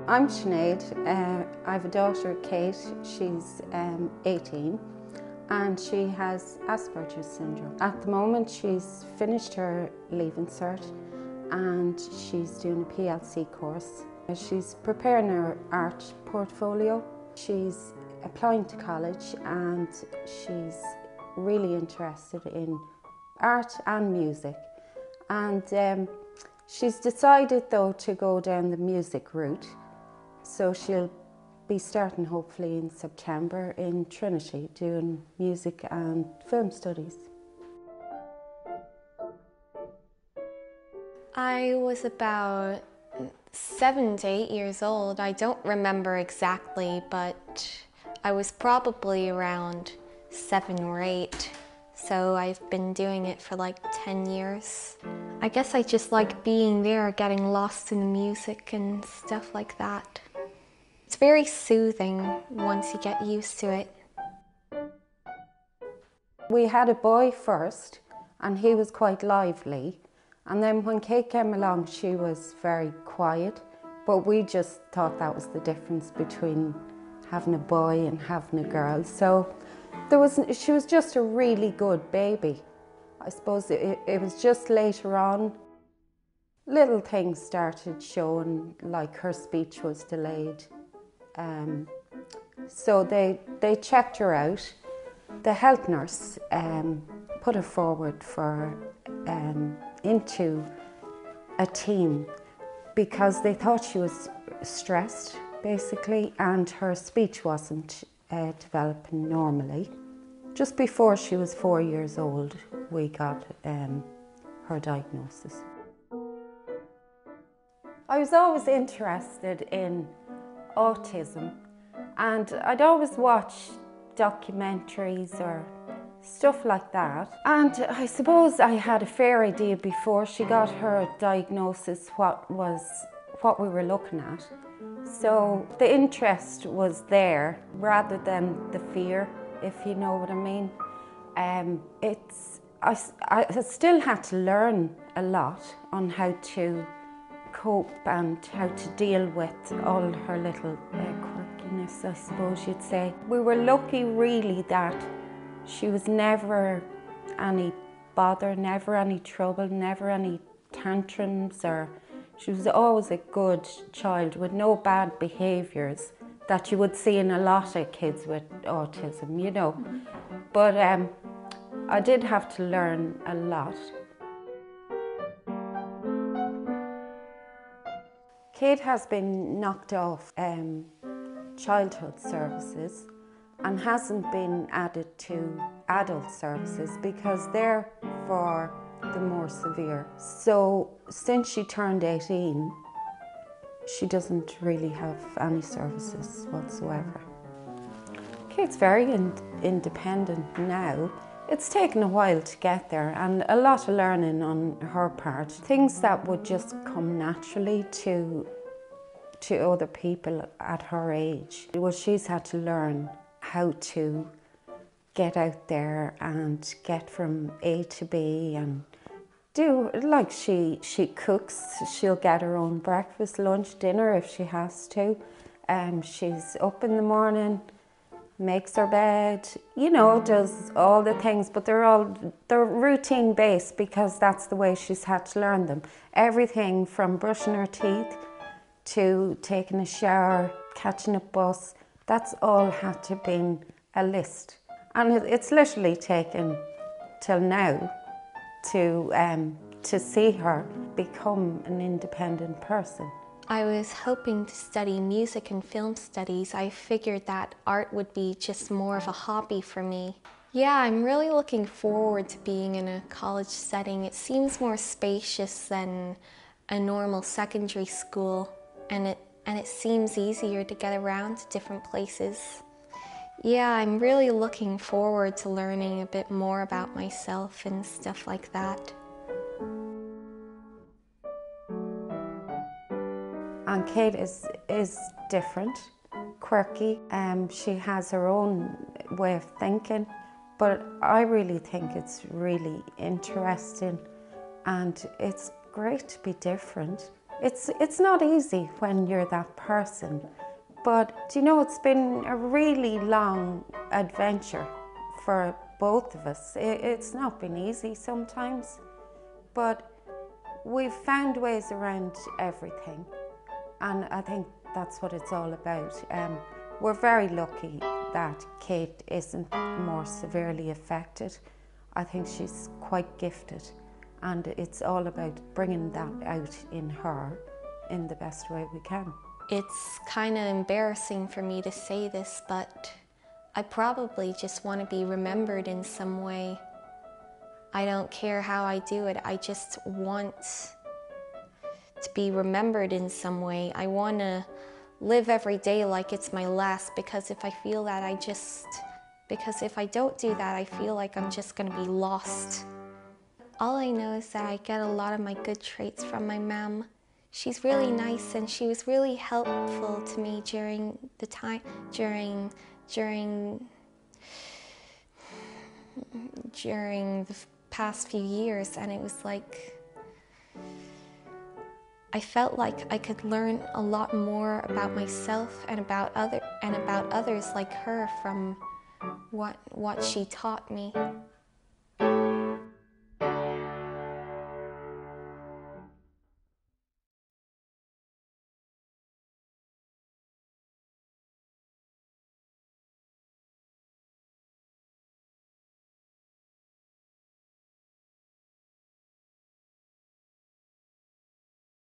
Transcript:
I'm Sinead. I have a daughter, Kate. She's 18 and she has Asperger syndrome. At the moment she's finished her Leaving Cert and she's doing a PLC course. She's preparing her art portfolio. She's applying to college and she's really interested in art and music. And she's decided though to go down the music route. So she'll be starting hopefully in September in Trinity doing music and film studies. I was about 7 to 8 years old. I don't remember exactly, but I was probably around 7 or 8. So I've been doing it for like 10 years. I guess I just like being there, getting lost in the music and stuff like that. It's very soothing once you get used to it. We had a boy first and he was quite lively. And then when Kate came along, she was very quiet. But we just thought that was the difference between having a boy and having a girl. So she was just a really good baby. I suppose it was just later on, little things started showing, like her speech was delayed. So they checked her out. The health nurse put her forward for into a team because they thought she was stressed, basically, and her speech wasn't developing normally. Just before she was 4 years old, we got her diagnosis. I was always interested in autism, and I'd always watch documentaries or stuff like that. And I suppose I had a fair idea before she got her diagnosis what we were looking at. So the interest was there rather than the fear, if you know what I mean. I still had to learn a lot on how to cope and how to deal with all her little quirkiness, I suppose you'd say. We were lucky really that she was never any bother, never any trouble, never any tantrums, or she was always a good child with no bad behaviours that you would see in a lot of kids with autism, you know. But I did have to learn a lot. Kate has been knocked off childhood services and hasn't been added to adult services because they're for the more severe. So since she turned 18, she doesn't really have any services whatsoever. Kate's very independent now. It's taken a while to get there and a lot of learning on her part. Things that would just come naturally to other people at her age. Well, she's had to learn how to get out there and get from A to B and do, like she cooks, she'll get her own breakfast, lunch, dinner if she has to. She's up in the morning, makes her bed, you know, does all the things, but they're routine based because that's the way she's had to learn them. Everything from brushing her teeth to taking a shower, catching a bus, that's all had to be a list. And it's literally taken till now to see her become an independent person. I was hoping to study music and film studies. I figured that art would be just more of a hobby for me. Yeah, I'm really looking forward to being in a college setting. It seems more spacious than a normal secondary school, and it seems easier to get around to different places. Yeah, I'm really looking forward to learning a bit more about myself and stuff like that. And Kate is different, quirky. She has her own way of thinking, but I really think it's really interesting and it's great to be different. It's not easy when you're that person, but you know, it's been a really long adventure for both of us. It's not been easy sometimes, but we've found ways around everything, and I think that's what it's all about. We're very lucky that Kate isn't more severely affected. I think she's quite gifted, and it's all about bringing that out in her in the best way we can. It's kind of embarrassing for me to say this, but I probably just want to be remembered in some way. I don't care how I do it, I just want to be remembered in some way. I want to live every day like it's my last, because if I feel that, because if I don't do that, I feel like I'm just going to be lost. All I know is that I get a lot of my good traits from my mom. She's really nice, and she was really helpful to me during the time, during the past few years, and it was like, I felt like I could learn a lot more about myself and about others like her from what she taught me.